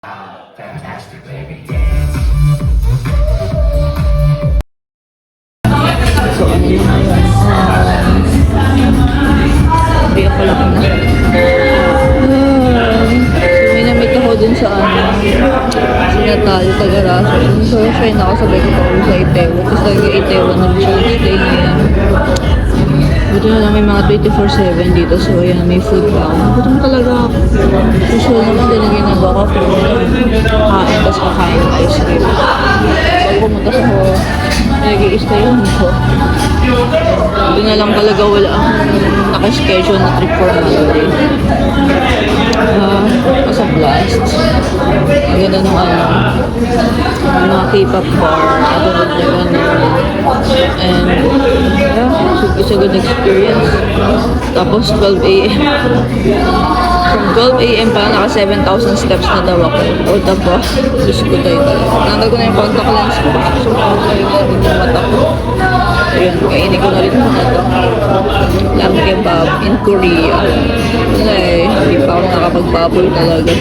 Fantastic baby dance. So, ano naman yun? Hindi ako lang na. So, may namit ako dun sa sinatalo taga-raso. So, siya yung nakasabay ko pa ulit sa Itewo. Tapos taga-Itewo na siya nag-stay ngayon. Buti na lang may mga 24/7 dito. So, ayan, may food down. Gutom talaga ako. Usual naman din ang ginagawa ko. Kain, tapos kakain ng ice cream. Pag pumunta sa ko, nag-i-stay ko. Doon na lang talaga wala akong nakaschedule na trip for Monday. As a blast. Ang ganda nung mga K-pop bar, other than and yeah, it's a good experience. Tapos 12 a.m. From 12 a.m. pa, naka 7,000 steps na daw ako. O tapos, Diyos ko tayo talaga. Nanggal ko na yung contact lens ko. So, tayo na rin yung mata ko. Ayun, kainin ko na rin muna ito. Lamb kebab in Korea. Wala eh, hindi pa ako nakapagbaboy talaga.